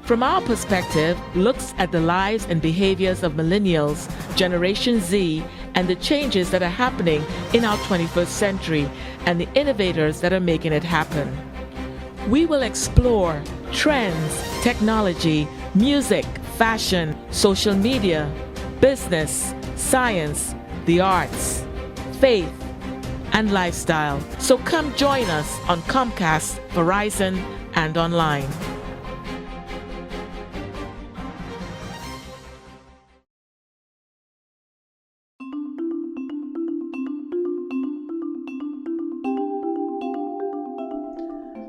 From our perspective, looks at the lives and behaviors of millennials, Generation Z, and the changes that are happening in our 21st century and the innovators that are making it happen. We will explore trends, technology, music, fashion, social media, business, science, the arts, faith, and lifestyle. So come join us on Comcast, Verizon, and online.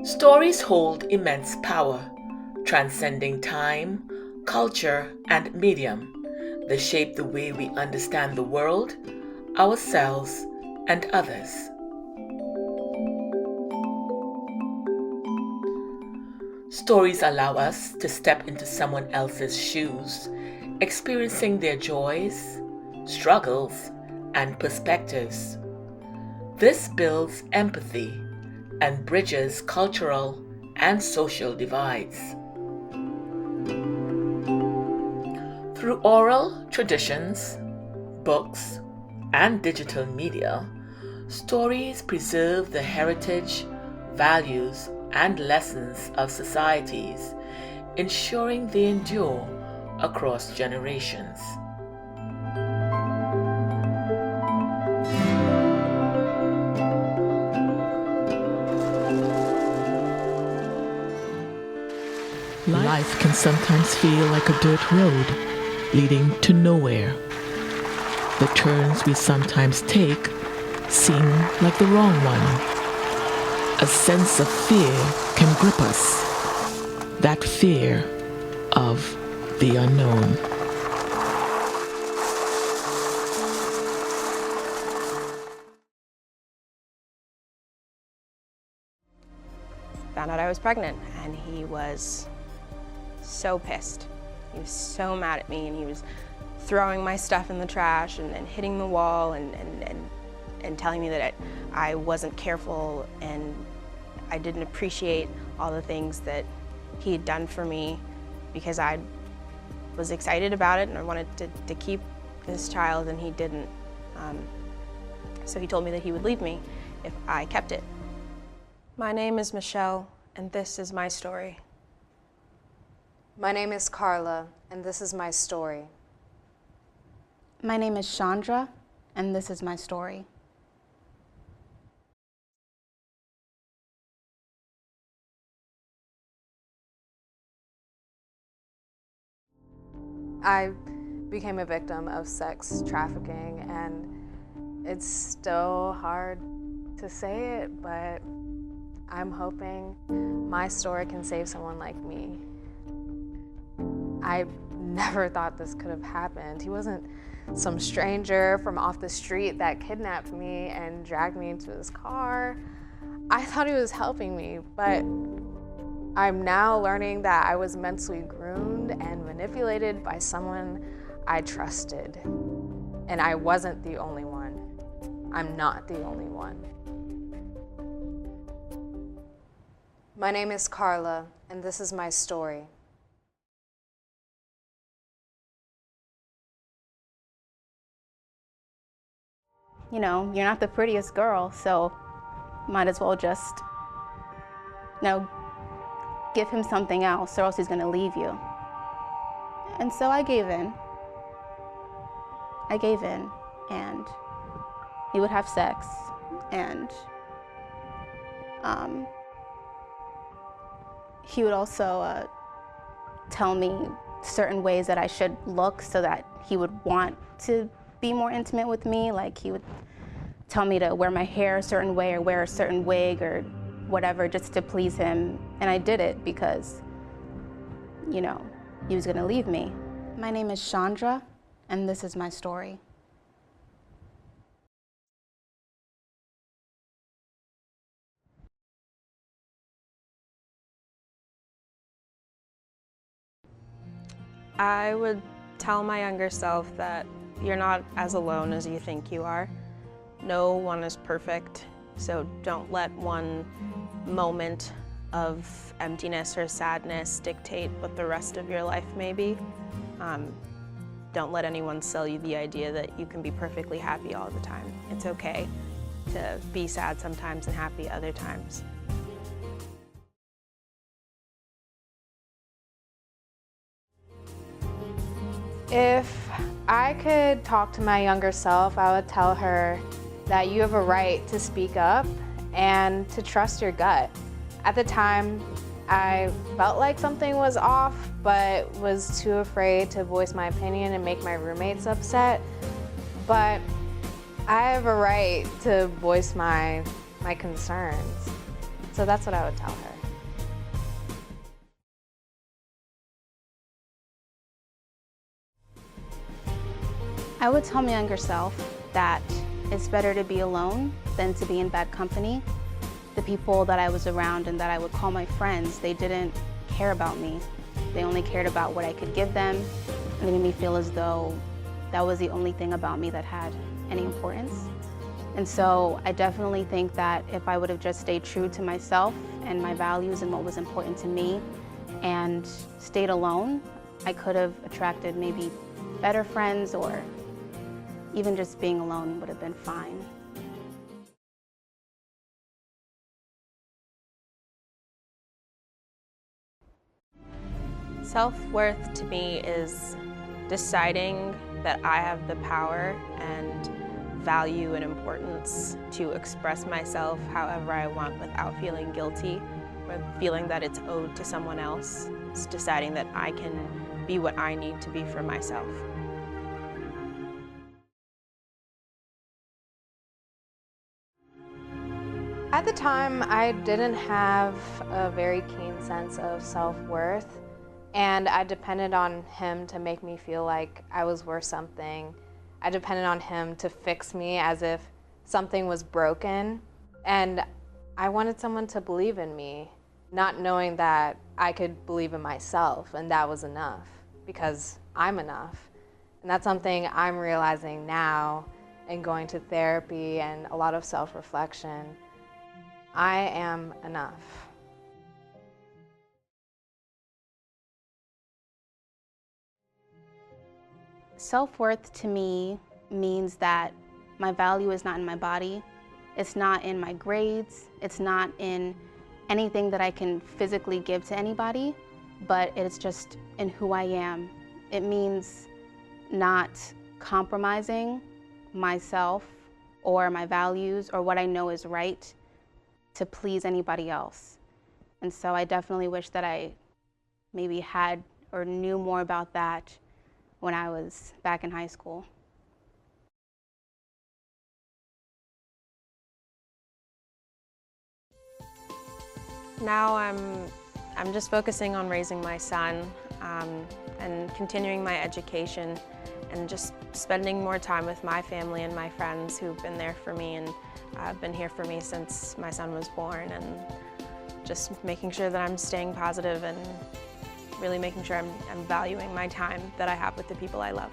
Stories hold immense power, transcending time, culture, and medium. They shape the way we understand the world, ourselves, and others. Stories allow us to step into someone else's shoes, experiencing their joys, struggles, and perspectives. This builds empathy and bridges cultural and social divides. Through oral traditions, books, and digital media, stories preserve the heritage, values, and lessons of societies, ensuring they endure across generations. Life can sometimes feel like a dirt road, leading to nowhere. The turns we sometimes take seem like the wrong one. A sense of fear can grip us. That fear of the unknown. Found out I was pregnant, and he was so pissed. He was so mad at me, and he was throwing my stuff in the trash and hitting the wall and telling me that I wasn't careful and I didn't appreciate all the things that he had done for me because I was excited about it and I wanted to keep this child, and he didn't. So he told me that he would leave me if I kept it. My name is Michelle, and this is my story. My name is Carla, and this is my story. My name is Chandra, and this is my story. I became a victim of sex trafficking, and it's still hard to say it, but I'm hoping my story can save someone like me. I never thought this could have happened. He wasn't some stranger from off the street that kidnapped me and dragged me into his car. I thought he was helping me, but I'm now learning that I was mentally groomed and manipulated by someone I trusted. And I wasn't the only one. I'm not the only one. My name is Carla, and this is my story. You know, you're not the prettiest girl, so might as well just, give him something else or else he's gonna leave you. And so I gave in. And he would have sex, and he would also tell me certain ways that I should look so that he would want to be more intimate with me. Like, he would tell me to wear my hair a certain way or wear a certain wig or whatever just to please him. And I did it because, he was gonna leave me. My name is Chandra, and this is my story. I would tell my younger self that you're not as alone as you think you are. No one is perfect, so don't let one moment of emptiness or sadness dictate what the rest of your life may be. Don't let anyone sell you the idea that you can be perfectly happy all the time. It's okay to be sad sometimes and happy other times. If I could talk to my younger self, I would tell her that you have a right to speak up and to trust your gut. At the time, I felt like something was off, but was too afraid to voice my opinion and make my roommates upset. But I have a right to voice my concerns. So that's what I would tell her. I would tell my younger self that it's better to be alone than to be in bad company. The people that I was around and that I would call my friends, they didn't care about me. They only cared about what I could give them, and it made me feel as though that was the only thing about me that had any importance. And so I definitely think that if I would have just stayed true to myself and my values and what was important to me and stayed alone, I could have attracted maybe better friends, or even just being alone would have been fine. Self-worth to me is deciding that I have the power and value and importance to express myself however I want without feeling guilty or feeling that it's owed to someone else. It's deciding that I can be what I need to be for myself. At the time, I didn't have a very keen sense of self-worth, and I depended on him to make me feel like I was worth something. I depended on him to fix me as if something was broken, and I wanted someone to believe in me, not knowing that I could believe in myself, and that was enough, because I'm enough. And that's something I'm realizing now and going to therapy and a lot of self-reflection. I am enough. Self-worth to me means that my value is not in my body, it's not in my grades, it's not in anything that I can physically give to anybody, but it's just in who I am. It means not compromising myself or my values or what I know is right to please anybody else. And so I definitely wish that I maybe had or knew more about that when I was back in high school. Now I'm just focusing on raising my son and continuing my education and just spending more time with my family and my friends who've been there for me and been here for me since my son was born, and just making sure that I'm staying positive and really making sure I'm valuing my time that I have with the people I love.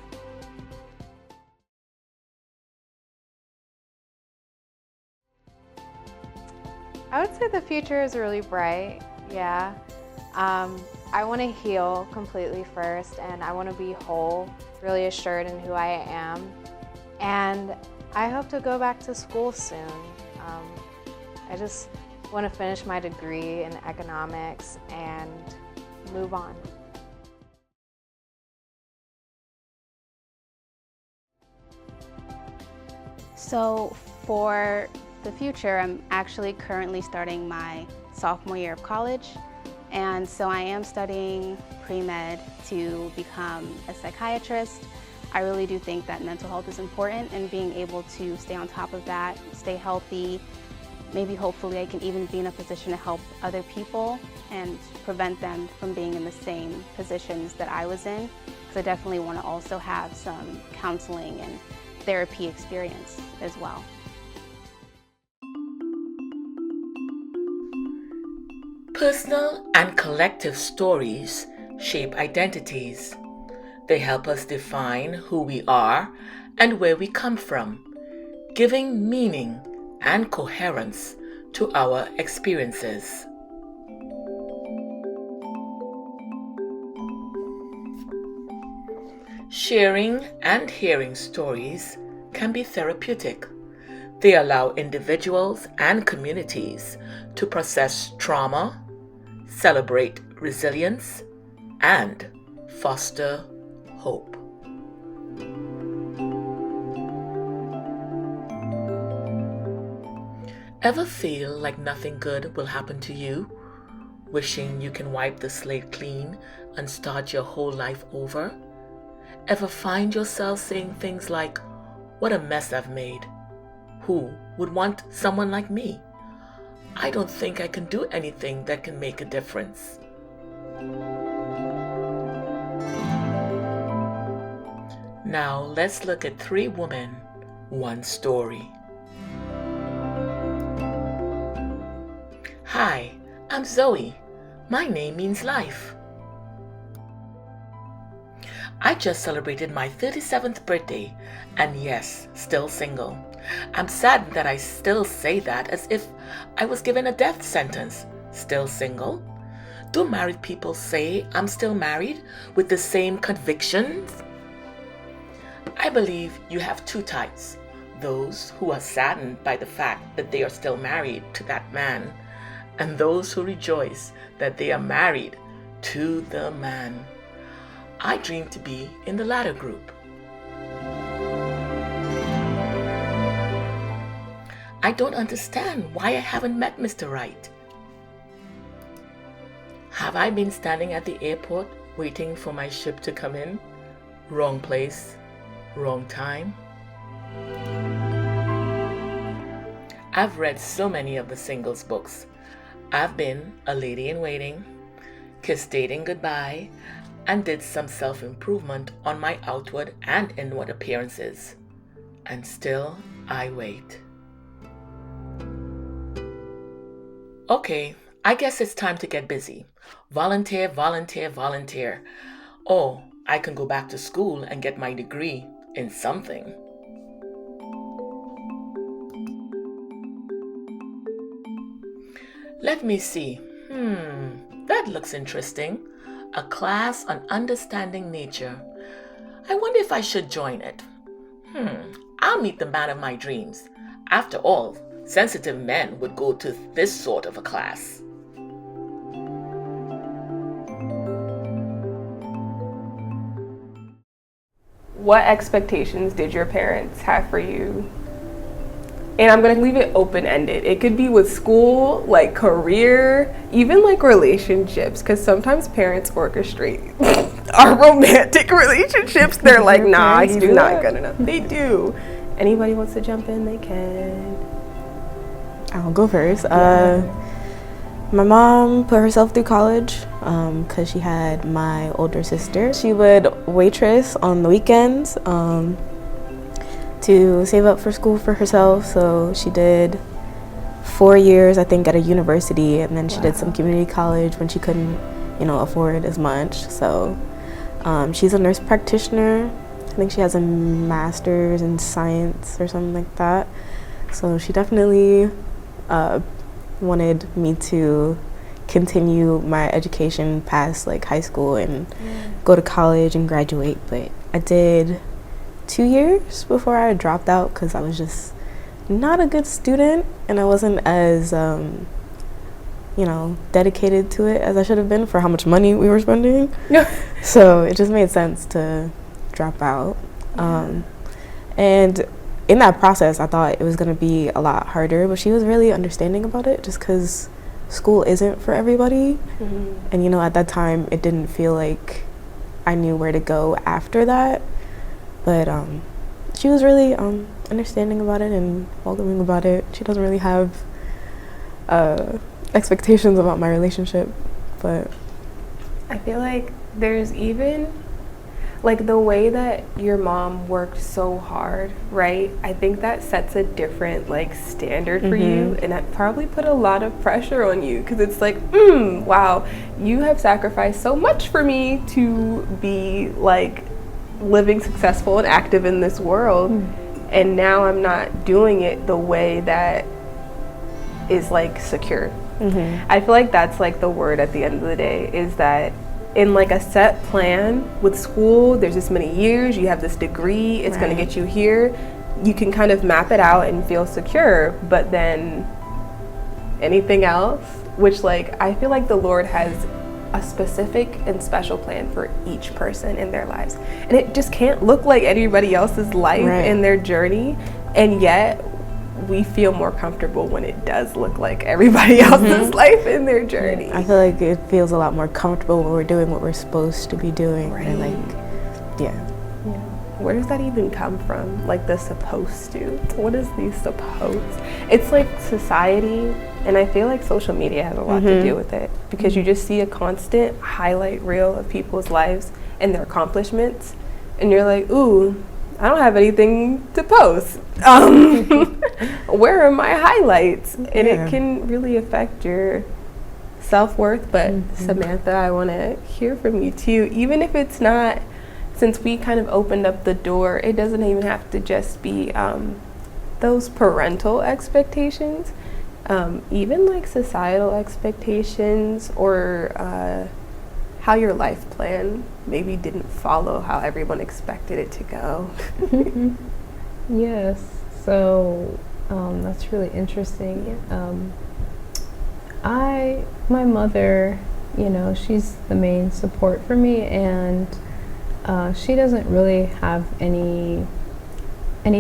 I would say the future is really bright, yeah. I want to heal completely first, and I want to be whole, really assured in who I am. And I hope to go back to school soon. I just want to finish my degree in economics and move on. So for the future, I'm actually currently starting my sophomore year of college. And so I am studying pre-med to become a psychiatrist. I really do think that mental health is important, and being able to stay on top of that, stay healthy, maybe hopefully I can even be in a position to help other people and prevent them from being in the same positions that I was in, because I definitely want to also have some counseling and therapy experience as well. Personal and collective stories shape identities. They help us define who we are and where we come from, giving meaning and coherence to our experiences. Sharing and hearing stories can be therapeutic. They allow individuals and communities to process trauma, celebrate resilience, and foster hope. Ever feel like nothing good will happen to you? Wishing you can wipe the slate clean and start your whole life over? Ever find yourself saying things like, "What a mess I've made. Who would want someone like me? I don't think I can do anything that can make a difference." Now let's look at 3 women, 1 story. Hi, I'm Zoe. My name means life. I just celebrated my 37th birthday, and yes, still single. I'm saddened that I still say that as if I was given a death sentence. Still single? Do married people say I'm still married with the same convictions? I believe you have 2 types. Those who are saddened by the fact that they are still married to that man, and those who rejoice that they are married to the man. I dream to be in the latter group. I don't understand why I haven't met Mr. Right. Have I been standing at the airport waiting for my ship to come in? Wrong place, wrong time. I've read so many of the singles books. I've been a lady in waiting, kissed dating goodbye, and did some self-improvement on my outward and inward appearances. And still I wait. Okay, I guess it's time to get busy. Volunteer, volunteer, volunteer. Or I can go back to school and get my degree in something. Let me see. That looks interesting. A class on understanding nature. I wonder if I should join it. I'll meet the man of my dreams. After all, sensitive men would go to this sort of a class. What expectations did your parents have for you? And I'm gonna leave it open-ended. It could be with school, like career, even like relationships, because sometimes parents orchestrate our romantic relationships. They're like, nah, he's not good enough. They do. Anybody wants to jump in, they can. I'll go first. My mom put herself through college because she had my older sister. She would waitress on the weekends to save up for school for herself. So she did 4 years, I think, at a university, and then she did some community college when she couldn't, afford as much. So she's a nurse practitioner. I think she has a master's in science or something like that. So she definitely wanted me to continue my education past like high school and go to college and graduate. But I did 2 years before I dropped out because I was just not a good student and I wasn't as dedicated to it as I should have been for how much money we were spending. So it just made sense to drop out. And in that process, I thought it was going to be a lot harder, but she was really understanding about it just because school isn't for everybody. And, at that time, it didn't feel like I knew where to go after that. But she was really understanding about it and welcoming about it. She doesn't really have expectations about my relationship, but I feel like there's even like the way that your mom worked so hard, right? I think that sets a different like standard for you, and that probably put a lot of pressure on you because it's like, wow, you have sacrificed so much for me to be like living successful and active in this world, and now I'm not doing it the way that is like secure. I feel like that's like the word at the end of the day, is that in like a set plan with school. There's this many years, you have this degree, it's going to get you here. You can kind of map it out and feel secure, but then anything else, which like I feel like the Lord has a specific and special plan for each person in their lives, and it just can't look like anybody else's life in their journey, and yet we feel more comfortable when it does look like everybody else's life in their journey. I feel like it feels a lot more comfortable when we're doing what we're supposed to be doing. And where does that even come from? Like the supposed to. What is the supposed? It's like society, and I feel like social media has a lot to do with it, because you just see a constant highlight reel of people's lives and their accomplishments, and you're like, ooh, I don't have anything to post. Where are my highlights? And it can really affect your self-worth. But Samantha, I want to hear from you too, even if it's not, since we kind of opened up the door, it doesn't even have to just be those parental expectations, even like societal expectations, or how your life plan maybe didn't follow how everyone expected it to go. Yes, so that's really interesting. My mother, you know, she's the main support for me, and she doesn't really have any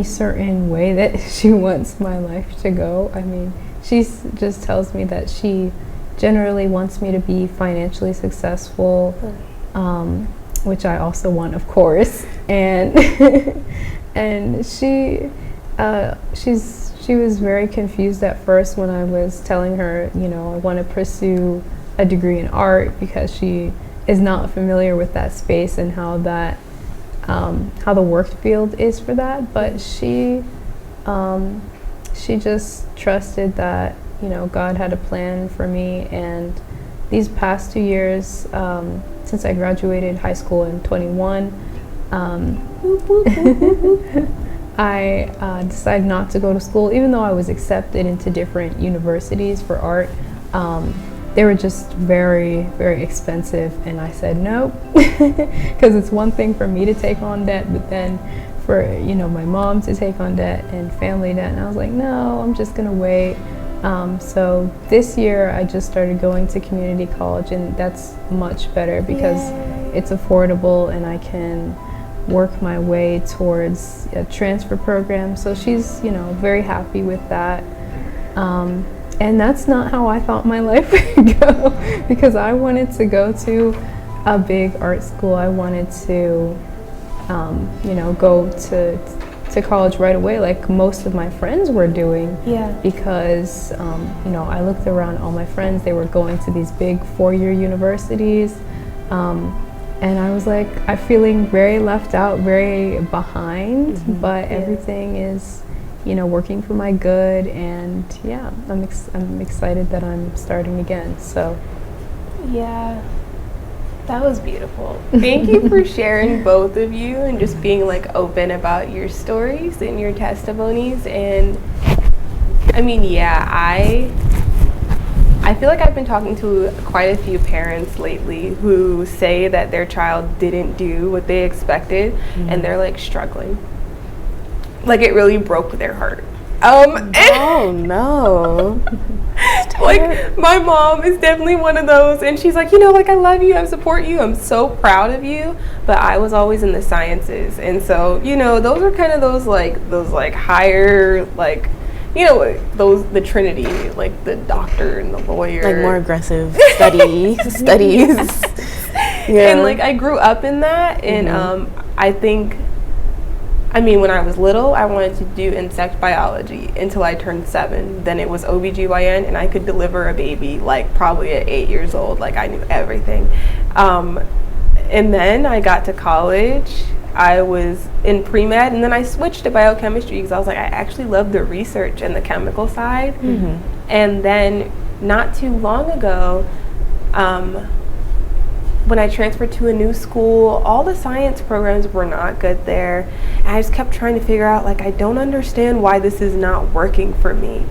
certain way that she wants my life to go. I mean, she just tells me that she generally wants me to be financially successful, which I also want, of course. And and she was very confused at first when I was telling her, you know, I want to pursue a degree in art, because she is not familiar with that space and how that how the work field is for that. But she just trusted that, you know, God had a plan for me. And these past 2 years, since I graduated high school in 21, I decided not to go to school, even though I was accepted into different universities for art. They were just very, very expensive, and I said nope, because it's one thing for me to take on debt, but then for, you know, my mom to take on debt and family debt, and I was like, no, I'm just gonna wait. So this year I just started going to community college, and that's much better because it's affordable and I can work my way towards a transfer program. So she's, you know, very happy with that. And that's not how I thought my life would go, because I wanted to go to a big art school. I wanted to, you know, go to college right away, like most of my friends were doing. Because, you know, I looked around, all my friends, they were going to these big 4-year universities. And I was like, I'm feeling very left out, very behind, but everything is, you know, working for my good, and yeah, I'm excited that I'm starting again. So yeah, that was beautiful. Thank you for sharing, both of you, and just being like open about your stories and your testimonies. And I mean, yeah, I feel like I've been talking to quite a few parents lately who say that their child didn't do what they expected, and they're like struggling. Like it really broke their heart. Oh no. Like my mom is definitely one of those, and she's like, you know, like I love you, I support you, I'm so proud of you, but I was always in the sciences, and so, you know, those are kind of those higher, like, you know, the Trinity, like the doctor and the lawyer, like more aggressive studies. And like I grew up in that, and I think, I mean, when I was little, I wanted to do insect biology until I turned 7. Then it was OBGYN, and I could deliver a baby like probably at 8 years old. Like I knew everything. And then I got to college. I was in pre-med, and then I switched to biochemistry because I was like, I actually love the research and the chemical side. And then not too long ago, when I transferred to a new school, all the science programs were not good there. And I just kept trying to figure out, like, I don't understand why this is not working for me.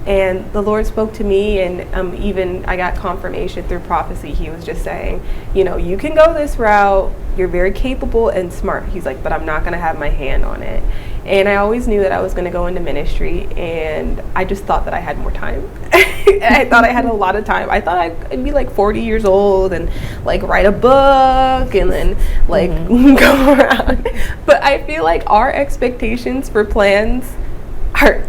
And the Lord spoke to me, and even I got confirmation through prophecy. He was just saying, you know, you can go this route. You're very capable and smart. He's like, but I'm not going to have my hand on it. And I always knew that I was going to go into ministry, and I just thought that I had more time. I thought I had a lot of time. I thought I'd be like 40 years old and like write a book and then like go around. But I feel like our expectations for plans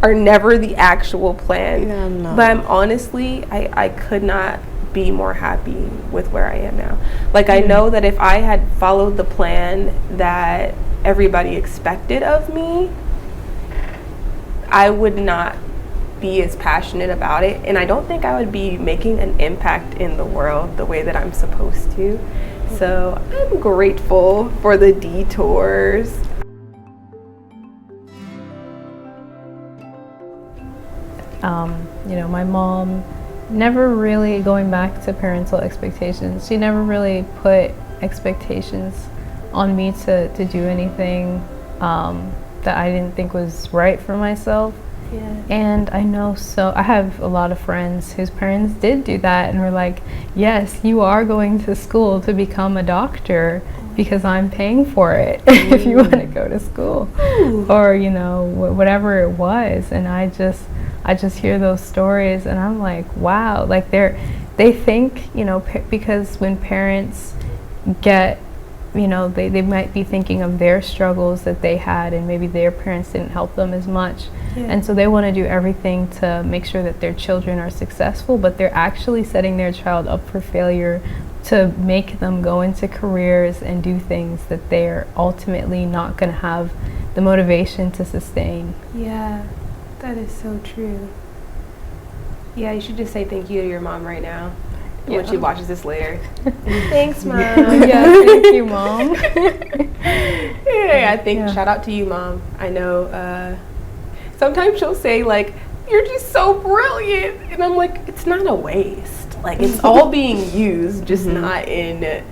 are never the actual plan. Yeah, no. But I'm honestly, I could not be more happy with where I am now. Like, I know that if I had followed the plan that everybody expected of me, I would not be as passionate about it, and I don't think I would be making an impact in the world the way that I'm supposed to. So I'm grateful for the detours. You know, my mom never really, going back to parental expectations, she never really put expectations on me to do anything that I didn't think was right for myself. Yeah. And I know, so I have a lot of friends whose parents did do that and were like, yes, you are going to school to become a doctor because I'm paying for it if you want to go to school. Or, you know, whatever it was. And I just hear those stories and I'm like, wow, like they think, you know, because when parents get, you know, they might be thinking of their struggles that they had and maybe their parents didn't help them as much. Yeah. And so they want to do everything to make sure that their children are successful, but they're actually setting their child up for failure to make them go into careers and do things that they're ultimately not going to have the motivation to sustain. Yeah, that is so true. Yeah, you should just say thank you to your mom right now. When she watches this later. Thanks, Mom. Yeah, thank you, Mom. I think, shout out to you, Mom. I know sometimes she'll say, like, you're just so brilliant. And I'm like, it's not a waste. Like, it's all being used, just not in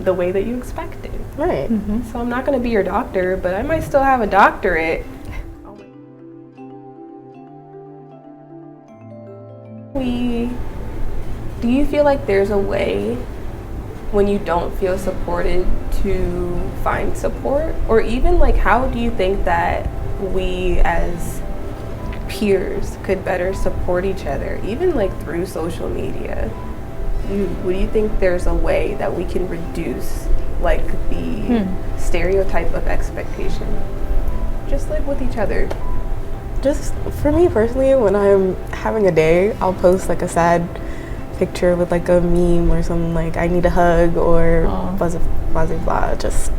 the way that you expected. Right. So I'm not going to be your doctor, but I might still have a doctorate. Do you feel like there's a way when you don't feel supported to find support? Or even like, how do you think that we as peers could better support each other, even like through social media? Do you think there's a way that we can reduce like the stereotype of expectation, just like with each other? Just for me personally, when I'm having a day, I'll post like a sad picture with like a meme or something like I need a hug or blah blah blah, just,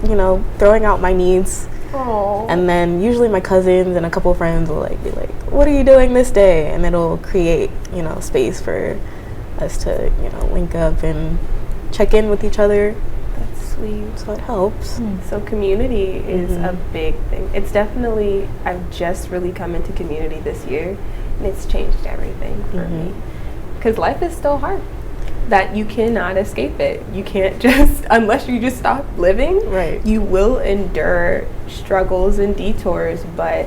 you know, throwing out my needs. Aww. And then usually my cousins and a couple of friends will like be like, what are you doing this day? And it'll create, you know, space for us to, you know, link up and check in with each other. That's sweet. So it helps. So community is a big thing. It's definitely, I've just really come into community this year, and it's changed everything for me. Because life is still hard. That you cannot escape it. You can't just, unless you just stop living, Right. You will endure struggles and detours. But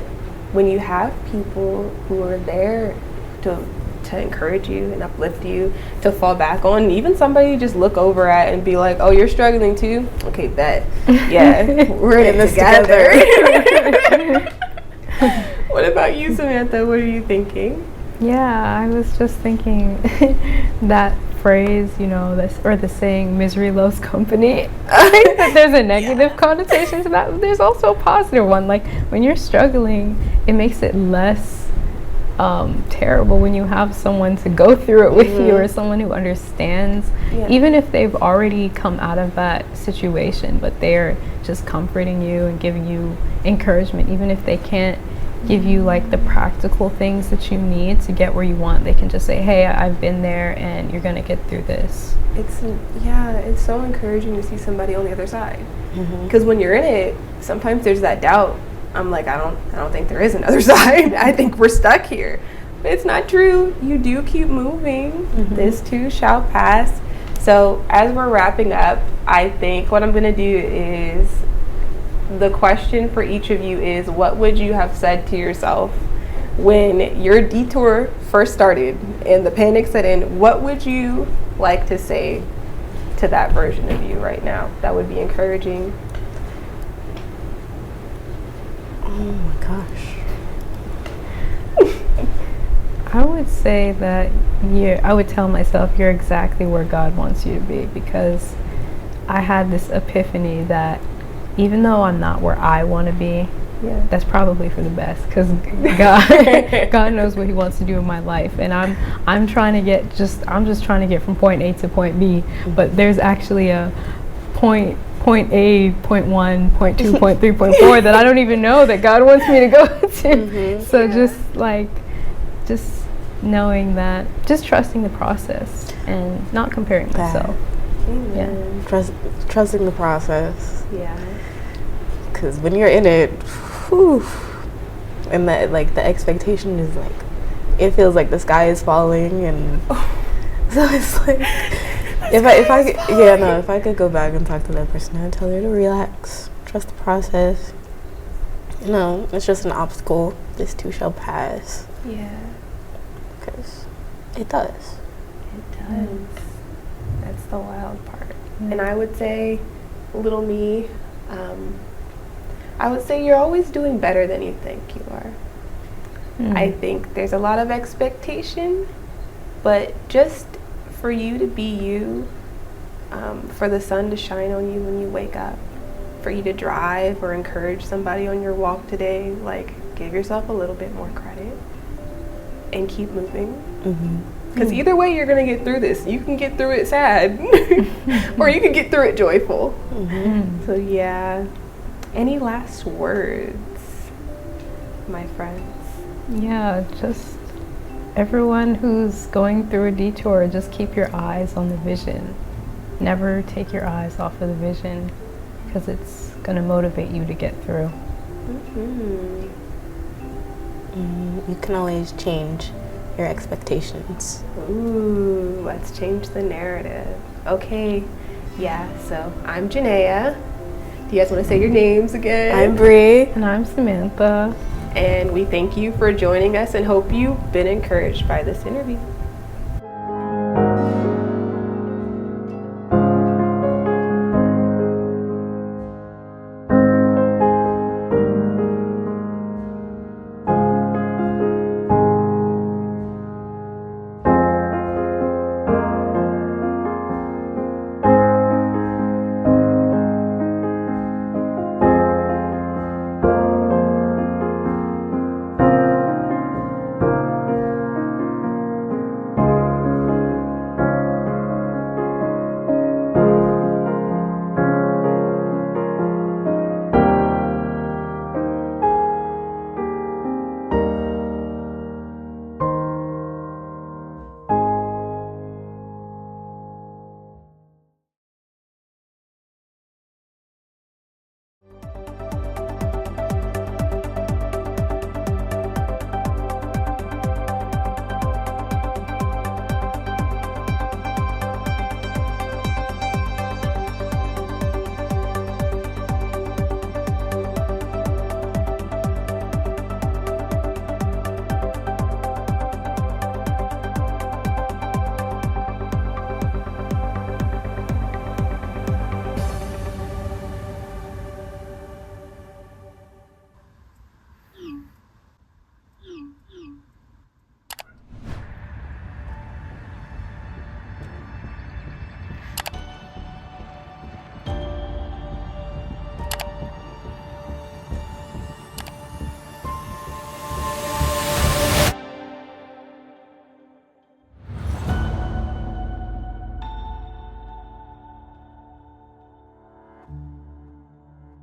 when you have people who are there to encourage you and uplift you, to fall back on, even somebody you just look over at and be like, oh, you're struggling too? Okay, bet. Yeah, we're in this together. What about you, Samantha? What are you thinking? Yeah, I was just thinking that phrase, you know, or the saying, misery loves company. I think that there's a negative connotation to that, but there's also a positive one. Like, when you're struggling, it makes it less terrible when you have someone to go through it with you, or someone who understands, even if they've already come out of that situation, but they're just comforting you and giving you encouragement, even if they can't give you like the practical things that you need to get where you want. They can just say, hey, I've been there and you're gonna get through this. It's so encouraging to see somebody on the other side, because when you're in it, sometimes there's that doubt. I'm like, I don't think there is another side. I think we're stuck here. But it's not true. You do keep moving. This too shall pass. So as we're wrapping up, I think what I'm gonna do is, the question for each of you is, what would you have said to yourself when your detour first started and the panic set in, what would you like to say to that version of you right now that would be encouraging? Oh my gosh. I would say that I would tell myself you're exactly where God wants you to be, because I had this epiphany that even though I'm not where I want to be, Yeah. that's probably for the best, because God knows what He wants to do in my life, and I'm just trying to get from point A to point B, but there's actually a point A, point 1, point 2, point 3, point 4 that I don't even know that God wants me to go to. So just knowing that, just trusting the process and not comparing myself. Amen. Trusting the process. Yeah. Because when you're in it, whew, and that, like, the expectation is like, it feels like the sky is falling, and so it's like, if I could go back and talk to that person, I'd tell her to relax, trust the process. You know, it's just an obstacle. This too shall pass. Yeah. Because it does. It does. That's the wild part. And I would say, little me, I would say you're always doing better than you think you are. I think there's a lot of expectation, but just for you to be you, for the sun to shine on you when you wake up, for you to drive or encourage somebody on your walk today, like, give yourself a little bit more credit and keep moving. Because either way, you're going to get through this. You can get through it sad, or you can get through it joyful. So yeah. Any last words, my friends? Yeah, just everyone who's going through a detour, just keep your eyes on the vision. Never take your eyes off of the vision, because it's going to motivate you to get through. You can always change your expectations. Ooh, let's change the narrative. Okay, yeah, so I'm Janaea. Do you guys want to say your names again? I'm Bree. And I'm Samantha. And we thank you for joining us and hope you've been encouraged by this interview.